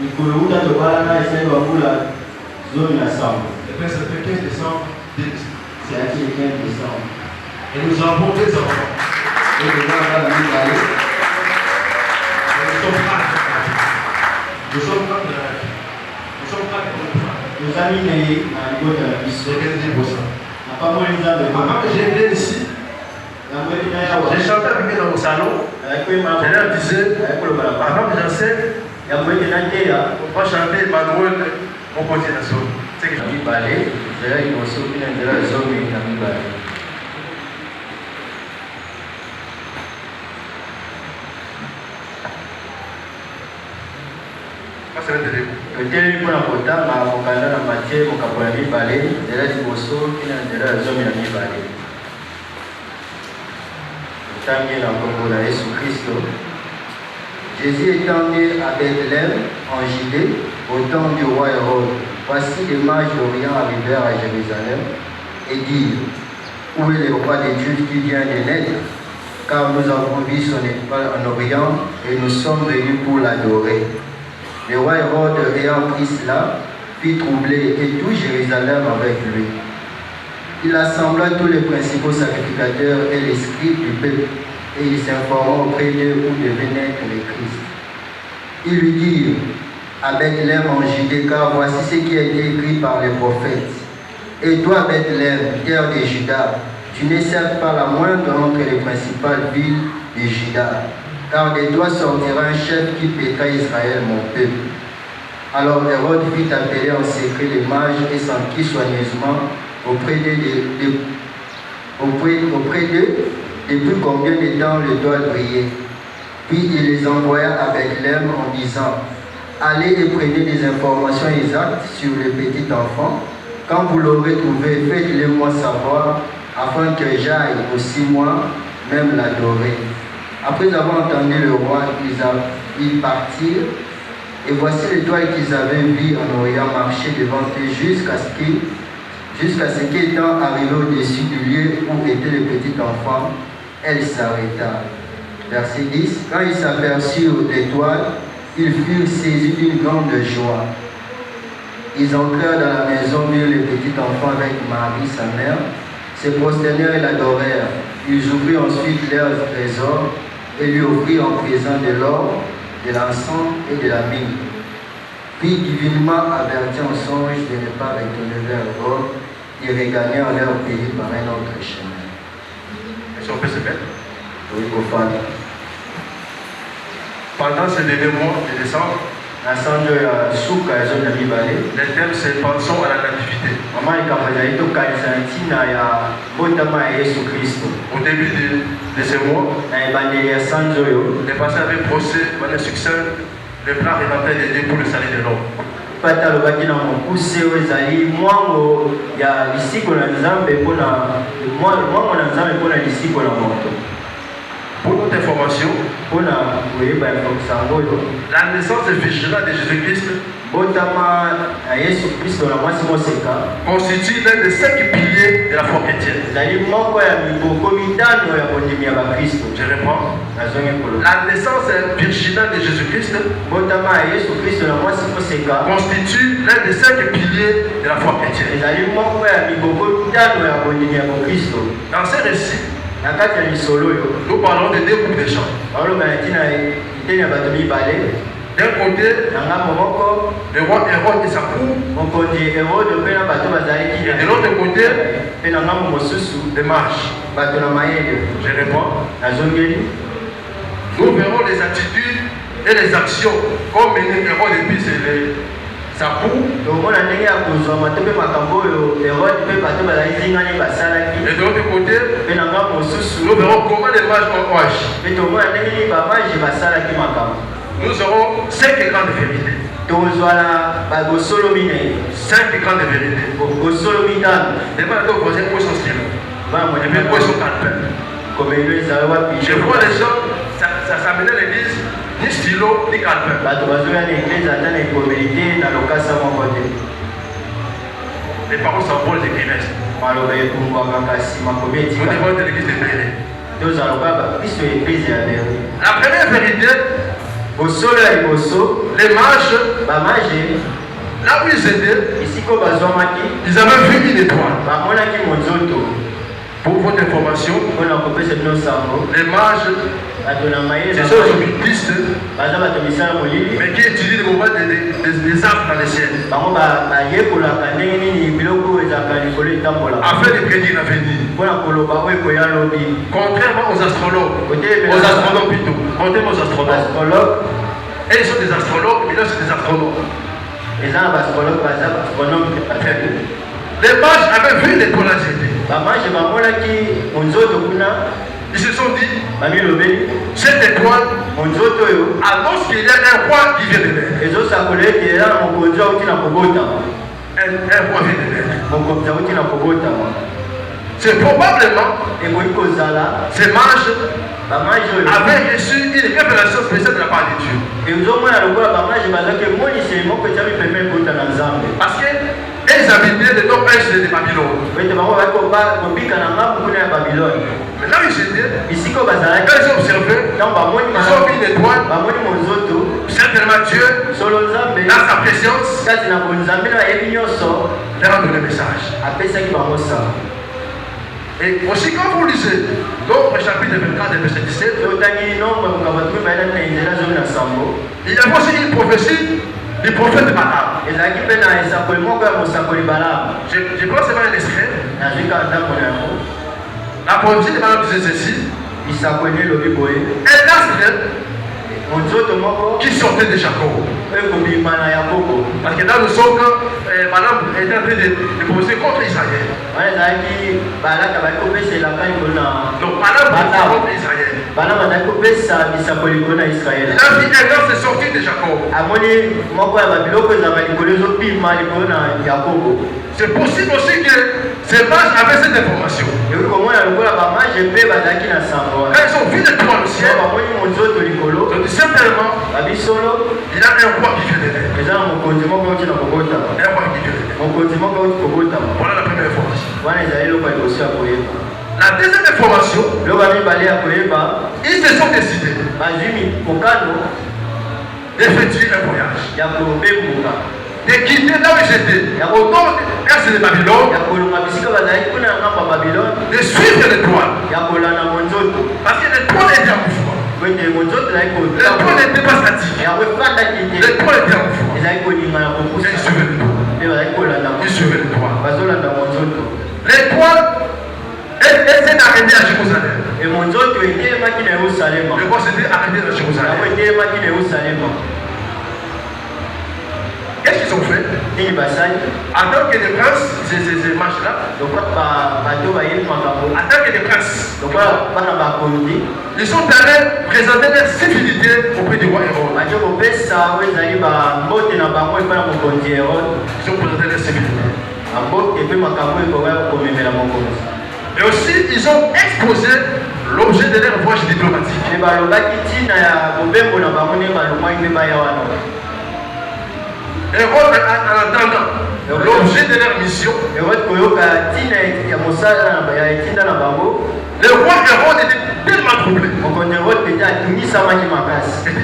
Le 15 décembre, c'est acquis le 15 décembre. Et nous avons des enfants. Et nous sommes prêts. Nous sommes j'ai été ici. J'ai chanté avec eux dans mon salon. Je leur disais, avant que j'enseigne, on va chanter Manuel, mon continuation. C'est que j'ai parlé, Jésus étant né à Bethléem, en Judée, au temps du roi Hérode, voici les mages d'Orient arrivèrent à Jérusalem et dirent: où est le roi des Juifs qui vient de naître? Car nous avons vu son étoile en Orient et nous sommes venus pour l'adorer. Le roi Hérode, ayant pris cela, fit troubler et tout Jérusalem avec lui. Il assembla tous les principaux sacrificateurs et les scribes du peuple, et il s'informa auprès d'eux où devait naître le Christ. Ils lui dirent: à Bethléem en Judée, car voici ce qui a été écrit par les prophètes. Et toi, Bethléem, terre de Juda, tu n'es certes pas la moindre entre les principales villes de Juda, car de toi sortira un chef qui paîtra Israël, mon peuple. Alors Hérode fit appeler en secret les mages et s'enquit soigneusement auprès d'eux depuis combien de temps l'étoile brillait. Puis il les envoya à Bethléem en disant: allez et prenez des informations exactes sur le petit enfant. Quand vous l'aurez trouvé, faites-le moi savoir, afin que j'aille aussi moi même l'adorer. Après avoir entendu le roi, ils partirent. Et voici l'étoile qu'ils avaient vue en Orient marcher devant eux jusqu'à ce qu'étant arrivé au-dessus du lieu où était le petit enfant, elle s'arrêta. Verset 10. Quand ils s'aperçurent d'étoiles, ils furent saisis d'une grande joie. Ils entrèrent dans la maison, virent le petit enfant avec Marie, sa mère, se prosternèrent et l'adorèrent. Ils ouvrirent ensuite leurs trésors et lui offrirent en présent de l'or, de l'encens et de la myrrhe. Puis, divinement avertis en songe de ne pas retourner vers Rome, ils regagnèrent leur pays par un autre chemin. Est-ce qu'on peut se mettre? Oui, au Père. Pendant ces derniers mois de décembre, le thème c'est pensons à la nativité. Au début de ce mois, les pasteurs avaient procès par le succès le plan rédempteur de Dieu pour le salut de l'homme. Pour notre information, la naissance virginale de Jésus-Christ constitue l'un des 5 piliers de la foi chrétienne. Je reprends. La naissance virginale de Jésus-Christ constitue l'un des 5 piliers de la foi chrétienne. Dans ces récits, nous parlons de 2 groupes de gens. D'un côté, le roi Hérode et sa cour, et de l'autre côté, les mages. Je réponds. Nous verrons les attitudes et les actions comme mené Hérode et puis sa cour. Et de l'autre côté, nous verrons comment les mages ont agi. Nous aurons 5 grandes vérités. 5 grandes vérités. Demande à ton voisin où sont stylos. Et puis où sont calepins. Je vois les gens, ça s'amenait à l'église, ni stylo, ni calepin. Les parents sont bons, les écrivains. Nous devons être l'église de Béret. La première vérité, les mages, là où ils étaient, ils avaient vu une étoile. Pour votre information, les mages, ce sont les occultistes, mais qui étudient les mouvements des arbres dans le ciel, afin de prédire l'avenir. Contrairement aux astrologues, plutôt, contrairement aux astrologues, et ils sont des astrologues, mais là c'est des astronomes. Les mages avaient vu l'étoile à jeter. Ils se sont dit, cette étoile annonce qu'il y a un roi qui vient de naître. Un roi vient de naître. C'est probablement ces mages avaient reçu une révélation spéciale de la part de Dieu. Parce qu'ils habitaient le nord-est de Babylone. Mais là où ils étaient, quand ils ont observé, ils ont vu une étoile. Certainement Dieu, dans sa présence, leur a donné le message. Et aussi quand vous lisez donc chapitre 24 verset 17, il y a aussi une prophétie du prophète Balaam. Je pense que c'est un extrait. La prophétie de Balaam disait ceci. Un astre qui sortait de Jacob. Parce que dans le son, quand Balaam était en train de prophétiser contre Israël. Donc Balaam contre Israël. Il a dit un astre sorti de Jacob. C'est possible aussi que ces mages avaient cette information. Quand ils ont vu l'étoile au ciel, ils ont dit certainement, il y a un roi qui vient de naître. Un roi qui vient de naître. Voilà la première information. La deuxième information, ils se sont décidés d'effectuer un voyage. De quitter là où j'étais, au nord de Babylone, de suivre l'étoile. Parce que l'étoile était en mouvement. L'étoile n'était pas statique. L'étoile était en mouvement. Ils suivaient l'étoile. L'étoile s'est arrêtée à Jérusalem. Le roi s'était arrêté à Jérusalem. Qu'est-ce qu'ils ont fait? En tant que des princes, ces mages-là, en tant que des princes, ils sont allés présenter leur civilité auprès du roi Hérode. Ils ont présenté leur civilité. Et aussi, ils ont exposé l'objet de leur voyage diplomatique. Hérode, en attendant l'objet de leur mission, le roi Hérode était tellement troublé. Il était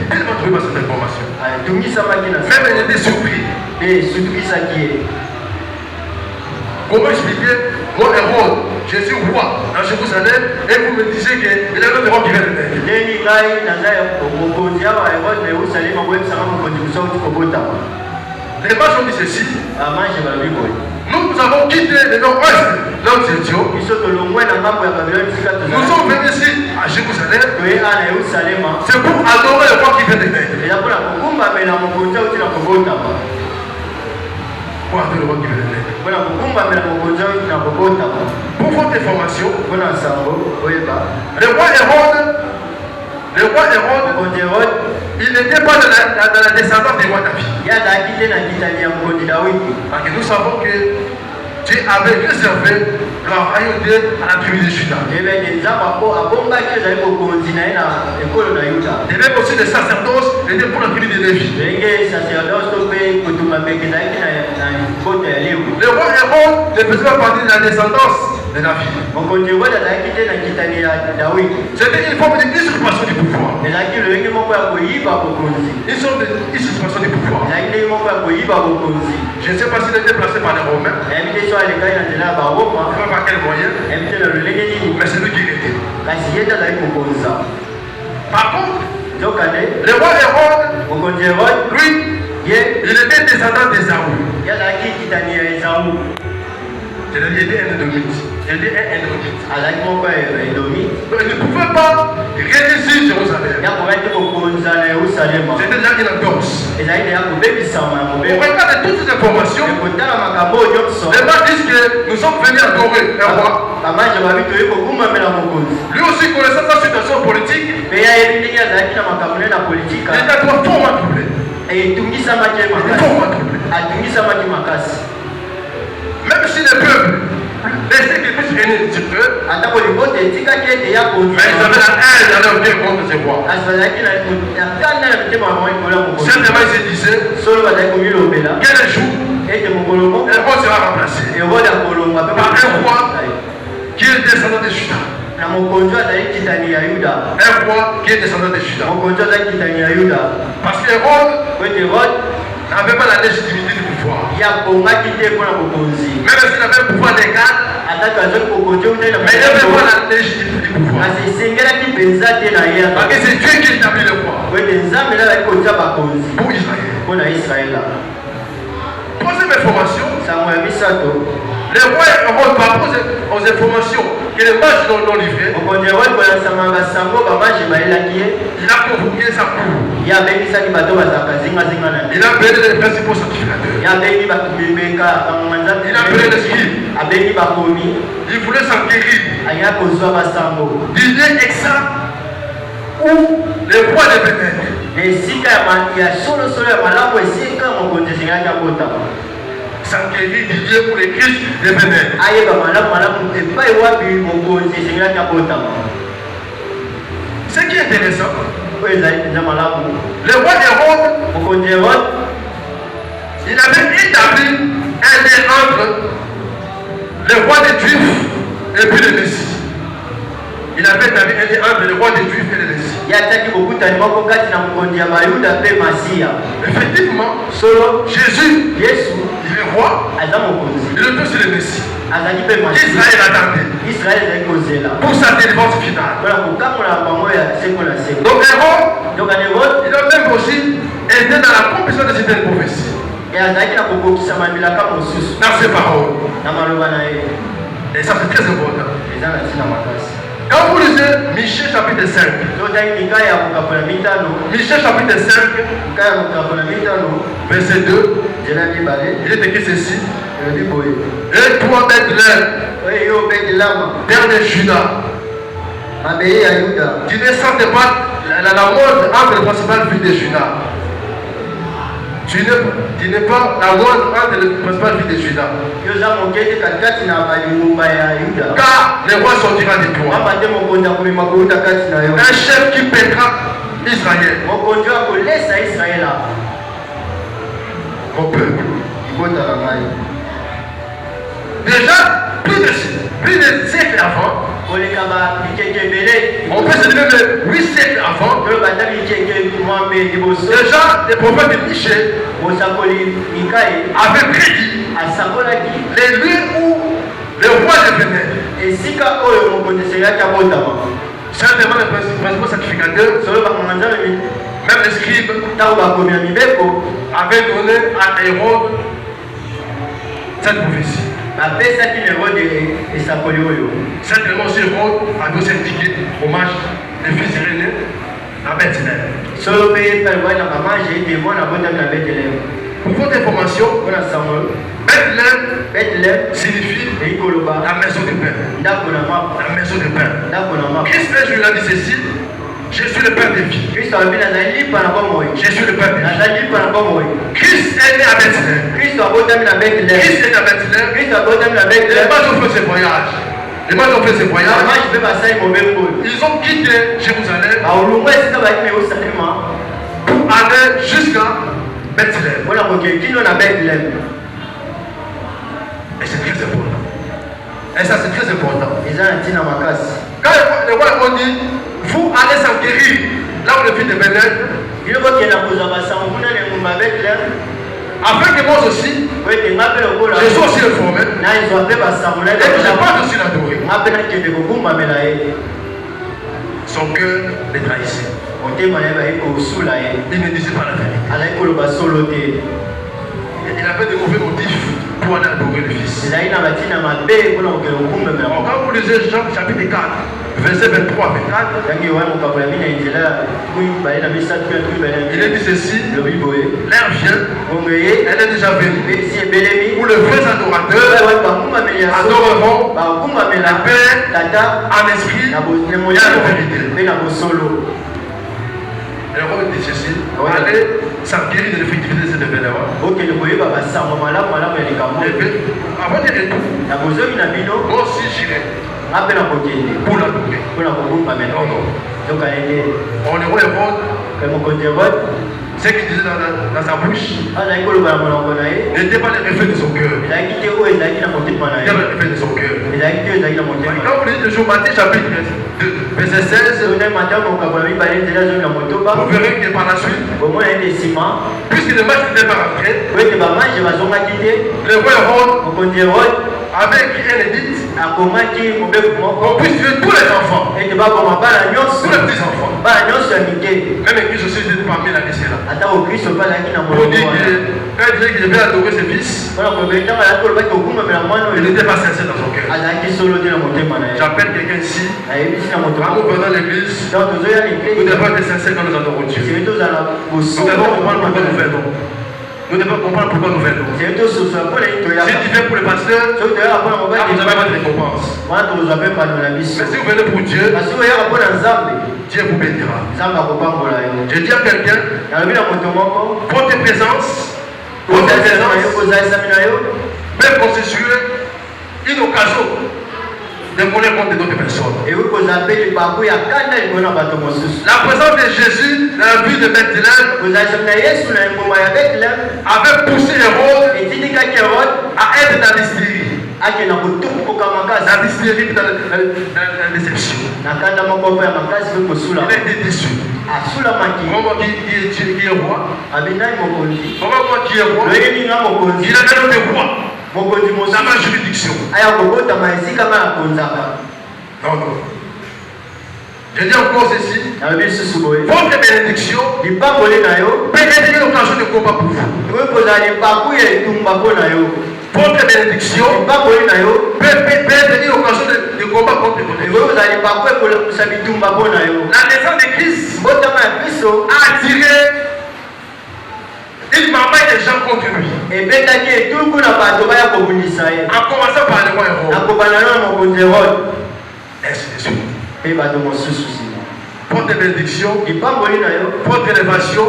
tellement troublé par cette information. Même il était surpris. Comment expliquer, moi Hérode, je suis roi dans Jérusalem et vous me disiez qu'il y a un autre roi qui vient de naître. Les mages ont dit ceci. Nous avons quitté le nord-ouest, là où nous étions. Nous sommes venus ici à Jérusalem. C'est pour adorer le roi qui vient de naître. Pour adorer le roi qui vient de naître. Pour votre information, le roi Hérode, il n'était pas dans la descendance des rois David. Parce que nous savons que Dieu avait réservé la royauté à la tribu de Juda. Il y avait aussi des sacerdoces qui étaient pour la tribu de Lévi. Le roi Hérode ne faisait pas partie de la descendance de David. C'était une forme d'usurpation du pouvoir. Une sorte d'usurpation du pouvoir. Je ne sais pas s'il était placé par les Romains. Je ne sais pas par quel moyen. Mais c'est lui qui était. Par contre, le roi Hérode, lui, il était descendant d'Ésaü. C'est-à-dire, il était un Édomite. Il ne pouvait pas régner sur Jérusalem. C'était déjà une entorse. On regarde toutes ces informations. Les gens disent que nous sommes venus adorer un roi. Lui aussi connaissant sa situation politique, il était fortement troublé. Même si le peuple laissait que puisse régner sur eux, mais ils avaient la haine, ils avaient bien contre ce roi. Certainement, ils se disaient quel jour le roi sera remplacé par un roi qui est descendant de Juda. Un roi qui est descendant de Juda. Parce que Hérode n'avait pas la légitimité du pouvoir. Même s'il avait le pouvoir légal, mais il n'avait pas la légitimité du pouvoir. Parce que c'est Dieu qui établit le roi pour Israël. Troisième information, le roi Hérode par rapport aux informations que les mages l'ont livrées, il a convoqué sa cour. Il a appelé les principaux sacrificateurs. Il a appelé les scribes. Il voulait s'enquérir du lieu exact où le roi devenait. S'enquérir du lieu où le Christ devenait. Ce qui est intéressant, le roi Hérode, il avait établi un lien entre le roi des Juifs et puis le Messie. Il avait établi un lien entre le roi des Juifs et le Messie. Effectivement, Jésus, il est roi, il est aussi le Messie. Israël attendait pour sa délivrance finale. Donc Hérode, il a même aussi été dans l'accomplissement de certaines prophéties. Dans ses paroles. Et ça c'est très important. Quand vous lisez Michée chapitre 5, Michée chapitre 5, verset 2, il est écrit ceci. Et toi, Bethléem, terre de Juda, tu ne sentais pas la mode entre les principales villes de Juda. Tu n'es pas la moindre entre les principales villes de Juda. Car le roi sortira de toi. Un chef qui pètera Israël. Mon peuple. Déjà, plus de siècles avant, on peut se dire même 8 siècles avant, déjà les prophètes de Michée avaient prédit les lieux où le roi devenait. Certainement les principaux sacrificateurs, même les scribes, avaient donné à Hérode cette prophétie. Certainement aussi Hérode avait aussi indiqué hommage des fils irénéens à Bethléem. Pour votre information, Bethléem signifie la maison de pain. La maison de pain. Christ un jour il a dit ceci: je suis le pain de vie. Je suis le pain de vie. Christ est né à Bethléem. Christ est né à Bethléem. Les mages ont fait ce voyage. Ils ont quitté Jérusalem pour aller jusqu'à Bethléem. Et c'est très important. Et ça c'est très important. Quand les rois ont dit, vous allez s'enquérir là où le fils de Bethel, afin que moi aussi, je sois aussi le formel, et que je parte aussi l'adorer. Son cœur les trahissait. Il ne disait pas la vérité. Il avait de mauvais motifs pour aller adorer le Fils. Quand vous lisez Jean chapitre 4, verset 23 à 24, il est dit ceci, l'heure vient, elle est déjà venue, où le vrai adorateur adoreront le Père en esprit et en vérité. Le roi dit ceci, allez s'enquérir de l'effectivité de cet événement. Avant de retour, moi aussi j'irai pour l'adorer. On le roi Hérode, ce qu'il disait dans sa bouche n'était pas les effets de son cœur. Il avait les effets de son cœur. Quand vous lisez toujours Matthieu chapitre 2, verset 16, vous verrez que par la suite, puisque le match n'était pas rentré, le roi Hérode avait écrit un édit qu'on puisse tuer tous les enfants, tous les petits-enfants. Même Christ aussi était parmi la liste là. Pour dire que quand il disait qu'il devait adorer ses fils, il n'était pas sincère dans son cœur. J'appelle quelqu'un ici, quand nous venons à l'église, nous devons être sincères quand nous adorons Dieu. Nous devons comprendre pourquoi nous venons. Nous devons comprendre pourquoi nous venons. Si tu viens pour le pasteur, vous avez votre récompense. Mais si vous venez pour Dieu, Dieu vous bénira. Je dis à quelqu'un, votre présence peut constituer une occasion de connaître compte d'autres personnes. La présence de Jésus dans la vie de Bethléem avait poussé Hérode à être dans l'hystérie. La distillerie dans la déception. Il a été déçu. Comment qui est roi? Comment qui est roi? Il a même le roi dans ma juridiction. Non. Je dis encore ceci. Votre bénédiction peut être une occasion de combat pour vous. Votre bénédiction peut être une occasion de combat contre vous. La naissance de Christ a attiré une maman des gens contre lui. En commençant par le roi Hérode. Ainsi de suite. Votre bénédiction, votre élévation,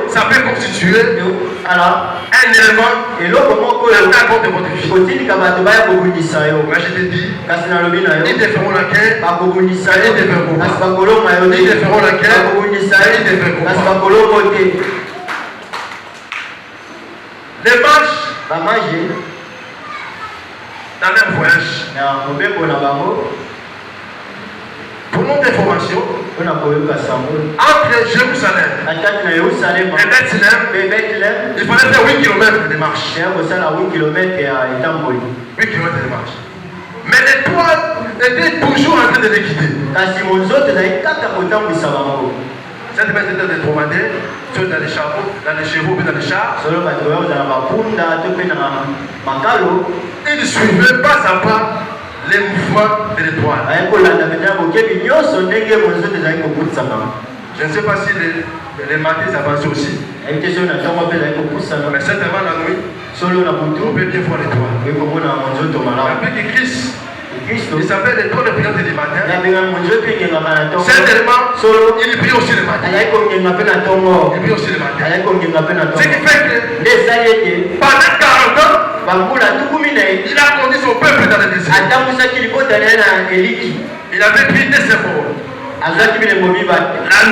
ça peut constituer un élément d'attaque contre votre vie. Mais je te dis, ils te feront la guerre, ils te feront pas. Ils te feront la guerre, ils te feront pas. Les marches dans leur voyage. Pour notre information, entre Jérusalem et Bethléem, il fallait faire 8 km de marche. 8 km de marche. Mais l'étoile était toujours en train de les guider. Cette bête était des dromadaires, dans les chevaux, dans les chars. Ils suivaient pas à pas les mouvements de l'étoile. Je ne sais pas si les matins s'avancent aussi. Mais certainement la nuit, on peut bien voir l'étoile. Après que Christ, il s'appelle l'étoile de prière du matin. Certainement, il prie aussi le matin. Il prie aussi le matin. Ce qui fait que pendant 40 ans, il a conduit son peuple dans le désert. Il avait pris des symboles. La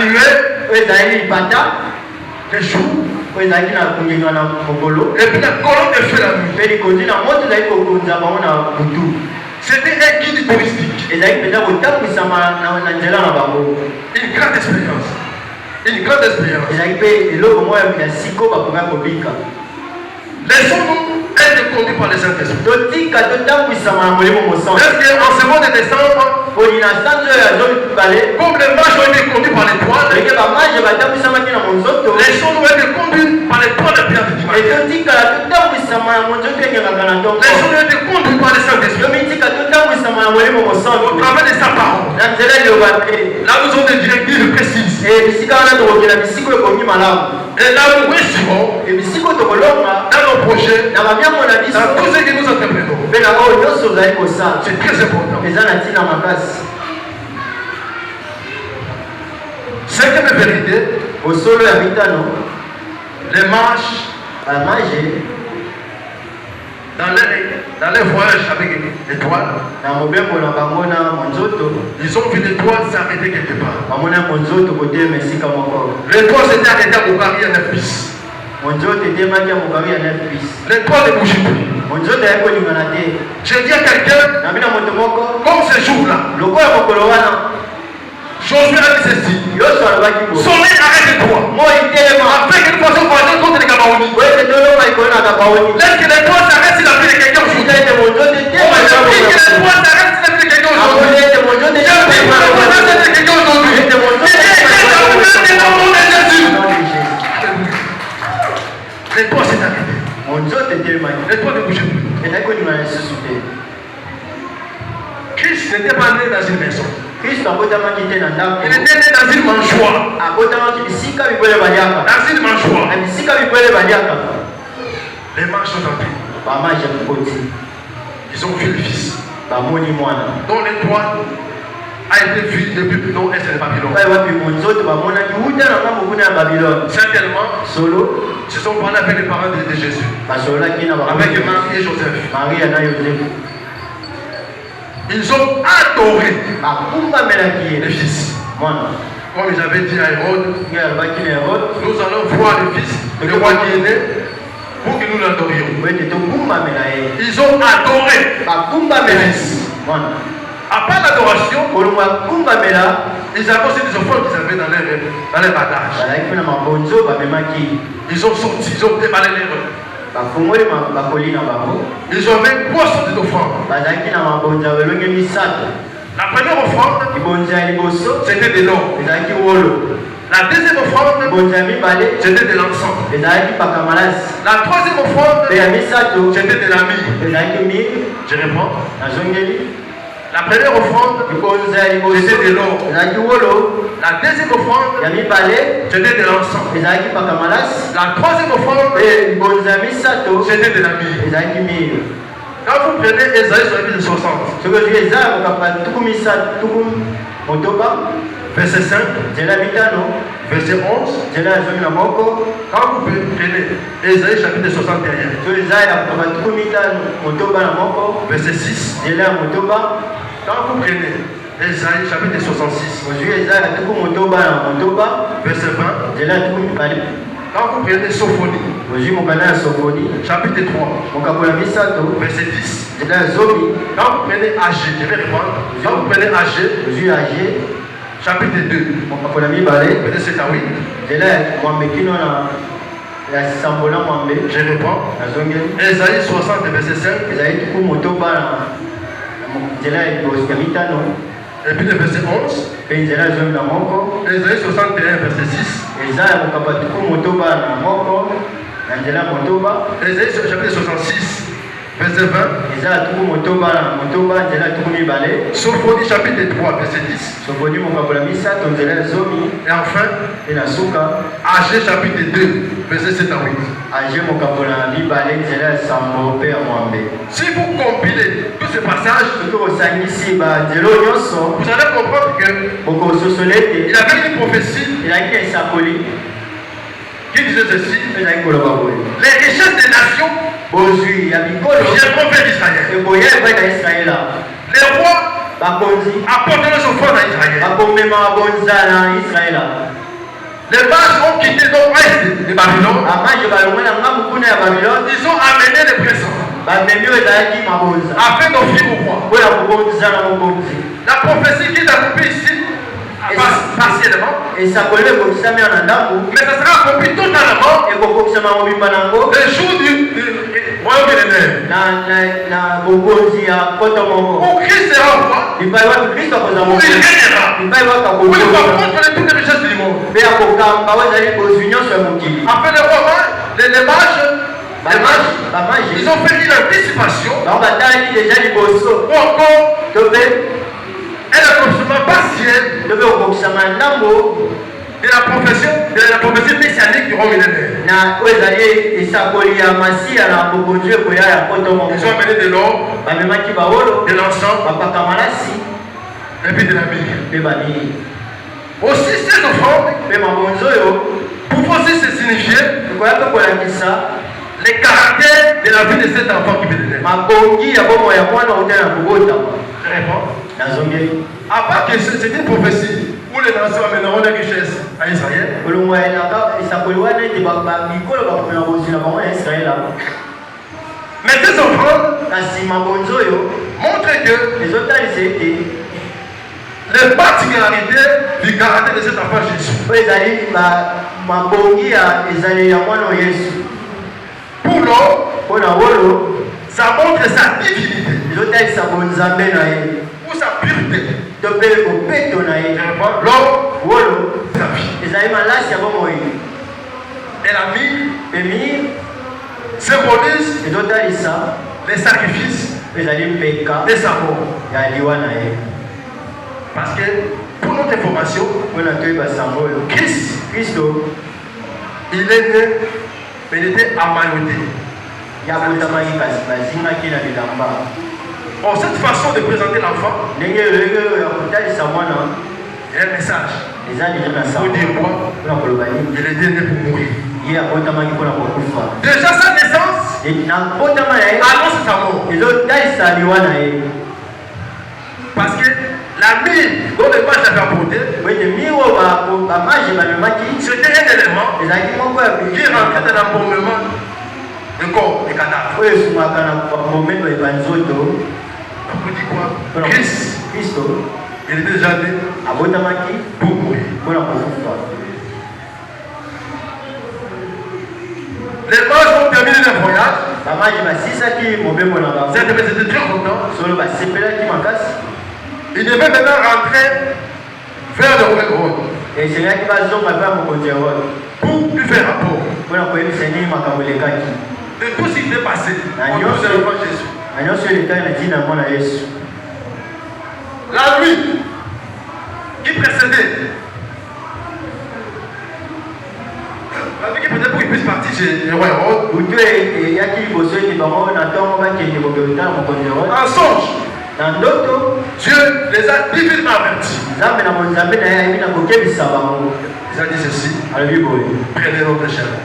nuée, le jour, et puis la colonne de feu la nuit. C'était un guide touristique. Une grande expérience. Une grande expérience. Laissons-nous être conduits par les Saint-Esprit. Est-ce qu'en ce mois de décembre, comme les mages ont été conduits par l'étoile, laissons-nous être conduits par l'étoile de Pierre de dimanche. Laissons-nous être conduits par les Saint-Esprit. Au travers de sa parole. Là, nous avons des directives précises. Et là, nous réussirons dans nos projets, dans tout ce que nous entreprenons. C'est très important. C'est que la vérité, les mages, dans les voyages avec l'étoile, ils ont vu l'étoile s'arrêter quelque part. L'étoile s'était arrêtée à Moukari à Nefis. L'étoile ne bouge plus. J'ai dit à quelqu'un, comme ce jour-là, Josué a dit ceci. Soleil, arrête-toi. Afin que nous fassions voyager contre les Gabaonites. Laisse que l'étoile s'arrête si la vie de quelqu'un aujourd'hui. On m'a dit que l'étoile s'arrête si la vie de quelqu'un aujourd'hui. J'ai dit que l'étoile s'arrête si la vie de quelqu'un aujourd'hui. L'étoile s'est arrêtée. L'étoile ne bouge plus. Christ n'était pas né dans une maison. Il était né dans une mangeoire. Dans une mangeoire. Les mages sont entrés. Ils ont vu le Fils. Dont l'étoile a été vue depuis non est de Babylone. Certainement, se sont parlé avec les parents de Jésus. Avec Marie et Joseph. Ils ont adoré le Fils. Comme ils avaient dit à Hérode, nous allons voir le Fils, le roi qui est né, pour que nous l'adorions. Ils ont adoré le Fils. Après l'adoration, ils avaient aussi des offrandes qu'ils avaient dans les bagages. Ils ont sorti, ils ont déballé les rues. Ils ont même poissons d'offrande. La première offrande, c'était de l'or. La deuxième offrande, c'était de l'encens. La troisième offrande, c'était de la myrrhe. Je réponds. La première offrande, c'était de l'or. La deuxième offrande, c'était de l'encens. La troisième offrande, c'était de la myrrhe. Quand vous prenez Ésaïe chapitre 60, verset 5, verset 11, quand vous prenez Ésaïe chapitre 61, verset 6, quand vous prenez Ésaïe chapitre 66, verset 20, quand vous prenez Sophonie, chapitre 3, verset 10, quand vous prenez Agé, je vais répondre, quand vous prenez Agé, chapitre 2, verset 7 à 8, je réponds, Ésaïe 60, verset 5, et puis le verset 11, Ésaïe 61, verset 6, Ésaïe chapitre 66, verset 20, Sophonie chapitre 3, verset 10, et enfin, Agé chapitre 2, verset 7 à 8. Si vous compilez tous ces passages, vous allez comprendre qu'il avait une prophétie qui disait ceci: les richesses des nations viendront vers Israël. Les rois apportent leurs offrandes à Israël. Les mages ont quitté l'ouest de Babylone. Ils ont amené les présents. afin d'offrir au roi. La prophétie qui est accomplie ici, partiellement, mais ça sera accompli totalement le jour du royaume millénaire. Où Christ sera roi, où il régnera, où il va contrôler toutes les richesses du monde. Après le roman, les mages, ils ont fait une anticipation ou encore un accomplissement partiel de la prophétie messianique du roi millénaire. Ils ont amené de l'or, de l'encens et puis de la myrrhe. Aussi ces offrandes pour aussi se signifier les caractères de la vie de cet enfant qui vient de naître. Je réponds. À part que c'est une prophétie où les nations amèneront la richesse à Israël. Mais ces offrandes montrent que les particularités du caractère de cet enfant Jésus. Pour l'homme, ça montre sa divinité ou sa pureté. L'homme, sa vie. Et la myrrhe symbolise les sacrifices des samots. Parce que pour notre information, Christ, il est né, mais il était amailloté. Or, cette façon de présenter l'enfant, il y a un message. Pour dire quoi? Il est né pour mourir. Déjà sa naissance annonce sa mort. Parce que la myrrhe dont le mage avait apporté, c'était un élément qui rentrait dans l'embaumement du corps des cadavres. On peut dire quoi? Christ, il était déjà né pour mourir. Les mages ont terminé leur voyage. C'était très content. Ils devaient maintenant rentrer vers le roi Hérode pour lui faire rapport de tout ce qui s'est passé au nom de l'enfant Jésus. La nuit qui précédait, pour qu'il puisse partir chez le roi Hérode, en songe, Dieu les a divinement avertis. Il a dit ceci: prenez notre chemin.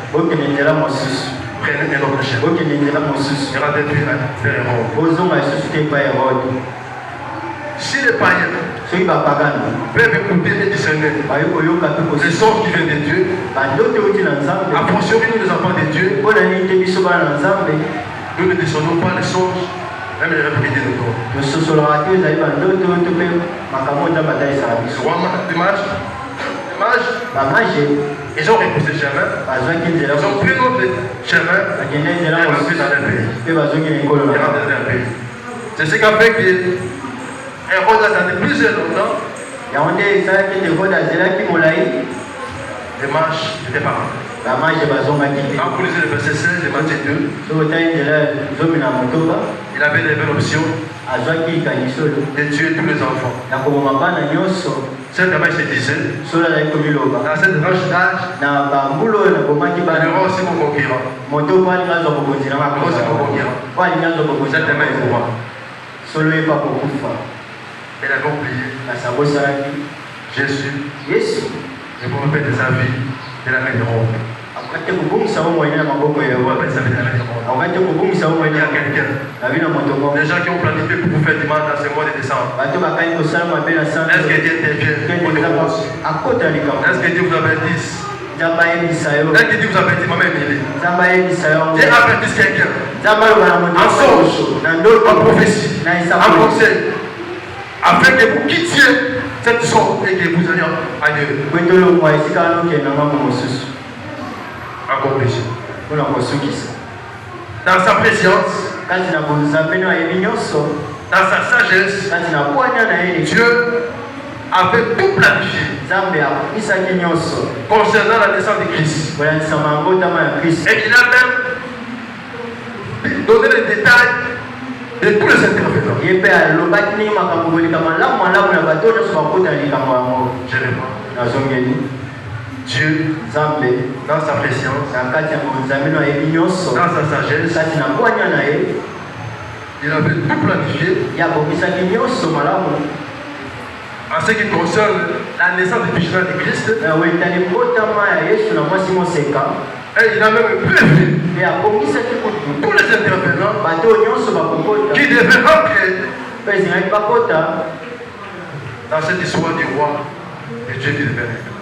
Prenez un autre chemin. Il va détruire Hérode. Si les païens peuvent écouter et discerner les songes qui viennent de Dieu, a fortiori nous les enfants de Dieu, nous ne discernons pas les songes. Même les répéter de corps. Ils ont repoussé le chemin. Ils ont pris notre chemin et rentré dans le pays. C'est ce qu'a fait que Hérode attendait plusieurs longtemps. Les mages n'étaient pas là. Quand vous lisez le verset 16 de Matthieu 2, il avait levé l'option de tuer tous les enfants. Cet homme se disait, dans cette tranche d'âge, il y aura aussi mon concurrent. Cet homme est roi. Elle avait oublié. Jésus, je vous répète sa vie de la main de Rome. Il y a quelqu'un, les gens qui ont planifié pour vous faire du mal dans ce mois de décembre. Est-ce que Dieu intervient? Est-ce que Dieu vous avertisse? Dès qu'il dit vous avertissez maman Émilie. Dieu avertisse quelqu'un. En songe, en prophétie, en conseil. Afin que vous quittiez cette sorte et que vous alliez ailleurs. Encore plus. Dans sa préscience, dans sa sagesse, Dieu avait tout planifié concernant la naissance de Christ. Et il a même donné les détails de tous les intervenants. Je réponds. Dieu, dans sa préscience, dans sa sagesse, il avait tout planifié en ce qui concerne la naissance du Fils de Christ. Et il a même prévu tous les intervenants qui devaient entrer dans cette histoire du roi et Dieu qui devait régner.